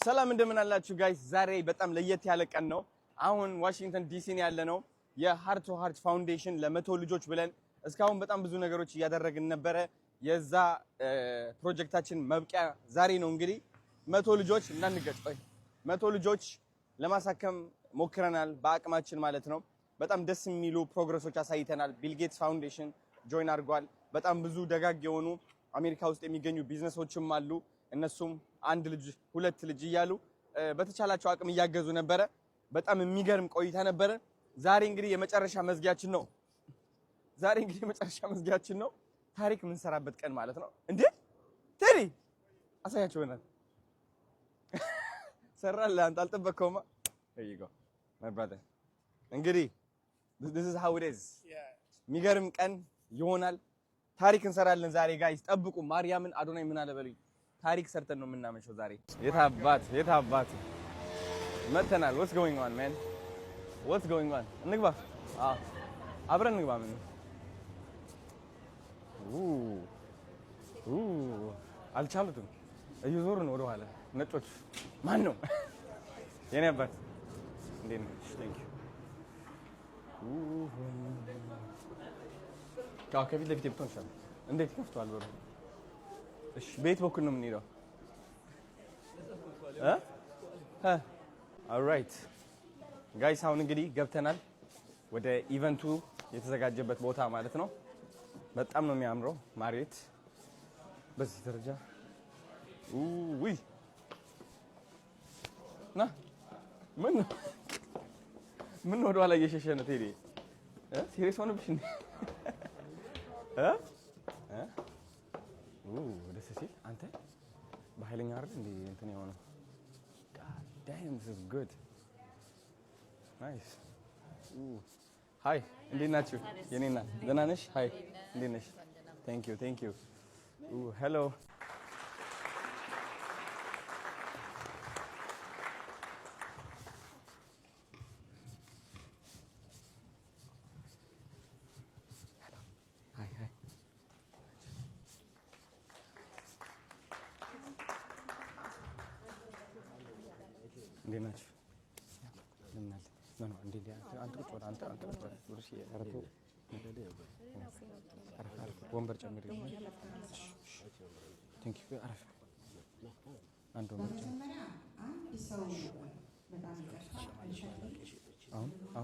ሰላም እንደምን አላችሁ ጋይስ? ዛሬ በጣም ለየት ያለ ቀን ነው። አሁን ዋሽንግተን ዲሲ ነው ያለነው። የሃርት ቱ ሃርት ፋውንዴሽን ለ100 ልጆች ብለን እስካሁን በጣም ብዙ ነገሮች እያደረግን ነበረ። የዛ ፕሮጀክታችን መብቂያ ዛሬ ነው። እንግዲህ 100 ልጆች እናንገጭ 100 ልጆች ለማሳከም ሞክረናል፣ በአቅማችን ማለት ነው። በጣም ደስ የሚሉ ፕሮግረሶች አሳይተናል። ቢል ጌትስ ፋውንዴሽን ጆይን አድርጓል። በጣም ብዙ ደጋግ የሆኑ አሜሪካ ውስጥ የሚገኙ ቢዝነሶችም አሉ። እነሱም አንድ ልጅ ሁለት ልጅ እያሉ በተቻላቸው አቅም እያገዙ ነበረ። በጣም የሚገርም ቆይታ ነበረ። ዛሬ እንግዲህ የመጨረሻ መዝጊያችን ነው። ታሪክ የምንሰራበት ቀን ማለት ነው። እንዴ ቴዲ አሳያቸው በእናትህ ሰራልህ አንተ አልጠበቅከውማ። ይጎ ማይ ብራዘር እንግዲህ this is how it is የሚገርም ቀን ይሆናል። ታሪክ እንሰራለን ዛሬ ጋይስ ጠብቁ። ማርያምን አዶናይ ምን አለ በሉኝ። ታሪክ ሰርተን ነው የምናመሸው ዛሬ። የታባት መተናል። what's going on man እንግባ። አብረን እንግባ። ምን አልቻሉትም። እየዞርን ወደ ኋላ ነጮች። ማን ነው የኔ አባት? እንዴት ነህ? ቴንክ ዩ። ከፊት ለፊት ብትሆን ይሻላል። እንዴት ከፍቷል በሩ? እሺ ቤት በኩል ነው የምንሄደው። ኦልራይት ጋይስ አሁን እንግዲህ ገብተናል ወደ ኢቨንቱ የተዘጋጀበት ቦታ ማለት ነው። በጣም ነው የሚያምረው ማሬት በዚህ ደረጃ ውይ ና ምን ወደ ኋላ እየሸሸ ነው ቴዲ? ሲሪየስ ሆነብሽ እንዴ? ደስ ሲል አንተ በኃይለኛ አይደል እንዴ እንትን የሆነው? God damn this is good. Nice. Hi, እንዴት ናችሁ? የኔ እናት ደህና ነሽ? Hi, እንዴት ነሽ? Thank you. Hello. እንዴት ናችሁ? ወንበር ጨምሪ። አሁን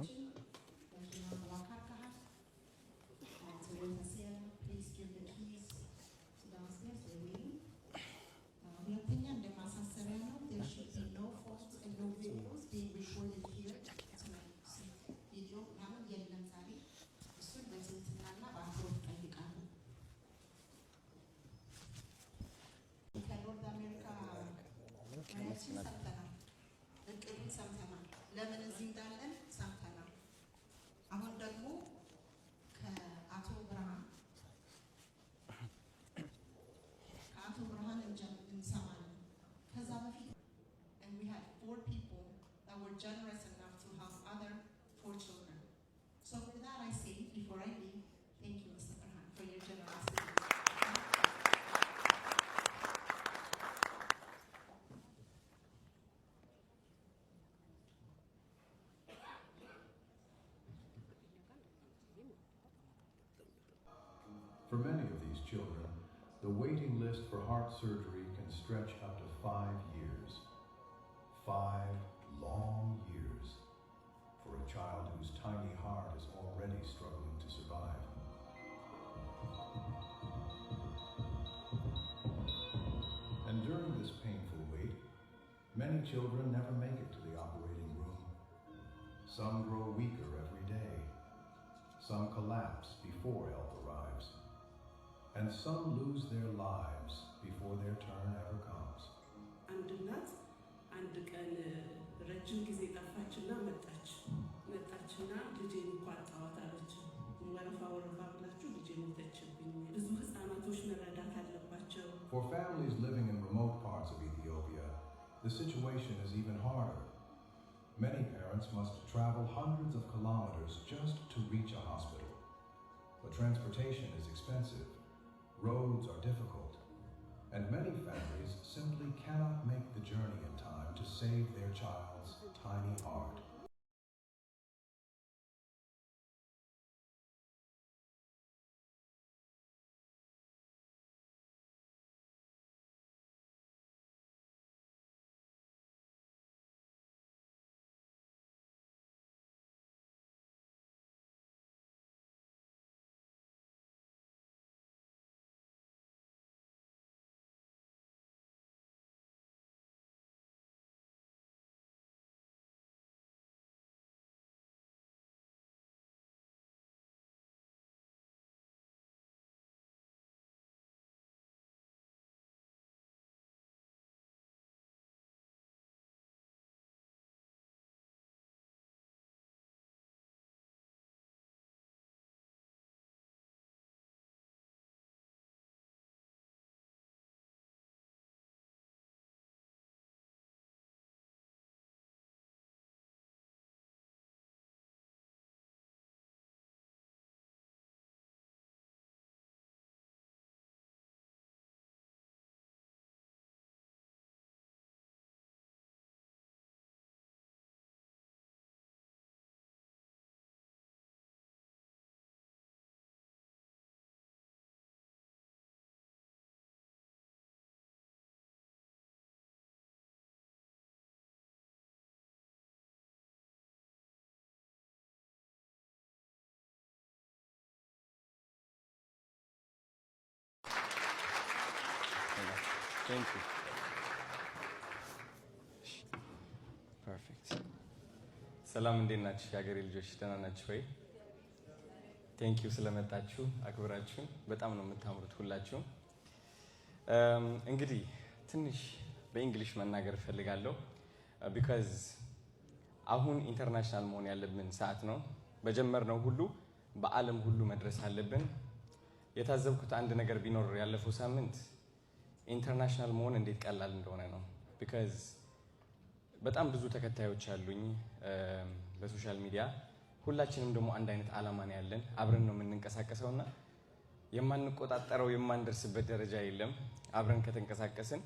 ለምን እዚህ እንዳለን ሰምተናል። አሁን ደግሞ ከአቶ ብርሃን እንሰማለን። ከዛ በፊት and we had 4 people that were generous enough to help other 4 children. So for that I say before I leave, thank you Mr. Burhan for your generosity. For many of these children, the waiting list for heart surgery can stretch up to 5 years. 5 long years for a child whose tiny heart is already struggling to survive. And during this painful wait, many children never make it to the operating room. Some grow weaker every day. Some collapse before help arrives. And some lose their lives before their turn ever comes. አንድ ቀን ረጅም ጊዜ ጠፋችና መጣችና ልጄን እንኳን ጣዋት አለች። ወረፋ ብላችሁ ልጄ ሞተችብኝ። ብዙ ህፃናቶች መረዳት አለባቸው። For families living in remote parts of Ethiopia, the situation is even harder. Many parents must travel hundreds of kilometers just to reach a hospital. But transportation is expensive. Roads are difficult, and many families simply cannot make the journey in time save their child's tiny heart. Thank you. Perfect. ሰላም እንዴት ናችሁ? የሀገሬ ልጆች ደህና ናችሁ ወይ? ቴንክ ዩ ስለመጣችሁ አክብራችሁ በጣም ነው የምታምሩት ሁላችሁም። እንግዲህ ትንሽ በእንግሊሽ መናገር እፈልጋለሁ ቢካዝ አሁን ኢንተርናሽናል መሆን ያለብን ሰዓት ነው። በጀመርነው ሁሉ በዓለም ሁሉ መድረስ አለብን። የታዘብኩት አንድ ነገር ቢኖር ያለፈው ሳምንት ኢንተርናሽናል መሆን እንዴት ቀላል እንደሆነ ነው። ቢካዝ በጣም ብዙ ተከታዮች አሉኝ በሶሻል ሚዲያ። ሁላችንም ደግሞ አንድ አይነት ዓላማ ነው ያለን። አብረን ነው የምንንቀሳቀሰውና የማንቆጣጠረው የማንደርስበት ደረጃ የለም። አብረን ከተንቀሳቀስን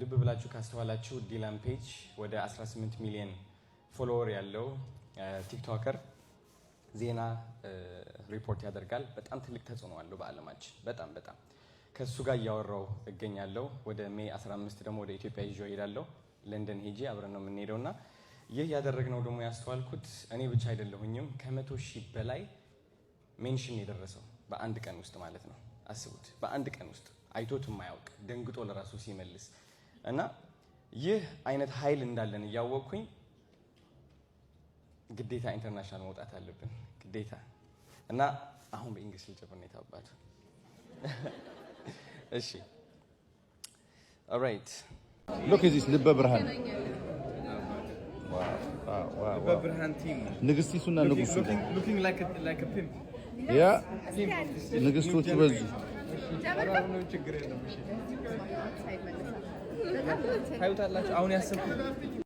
ልብ ብላችሁ ካስተዋላችሁ ዲላን ፔጅ ወደ 18 ሚሊዮን ፎሎወር ያለው ቲክቶከር ዜና ሪፖርት ያደርጋል። በጣም ትልቅ ተጽዕኖ አለው በዓለማችን በጣም ከሱ ጋር እያወራው እገኛለሁ። ወደ ሜይ 15 ደግሞ ወደ ኢትዮጵያ ይዤ እሄዳለሁ። ለንደን ሄጄ አብረን ነው የምንሄደውና ይህ ያደረግነው ደግሞ ያስተዋልኩት እኔ ብቻ አይደለሁኝም። ከ100,000 በላይ ሜንሽን የደረሰው በአንድ ቀን ውስጥ ማለት ነው። አስቡት፣ በአንድ ቀን ውስጥ አይቶት የማያውቅ ደንግጦ ለራሱ ሲመልስ እና ይህ አይነት ኃይል እንዳለን እያወቅኩኝ ግዴታ ኢንተርናሽናል መውጣት አለብን ግዴታ። እና አሁን በእንግሊዝ ልጀምር ነው የታባቱ። እሺ ኦልራይት Look at this ልበ ብርሃን ልበ ብርሃን ቲም ንግስቲቱና ንጉሱ looking like a pimp ያ ንግስቶቹ በዙ ታዩታላችሁ። አሁን ያሰብኩት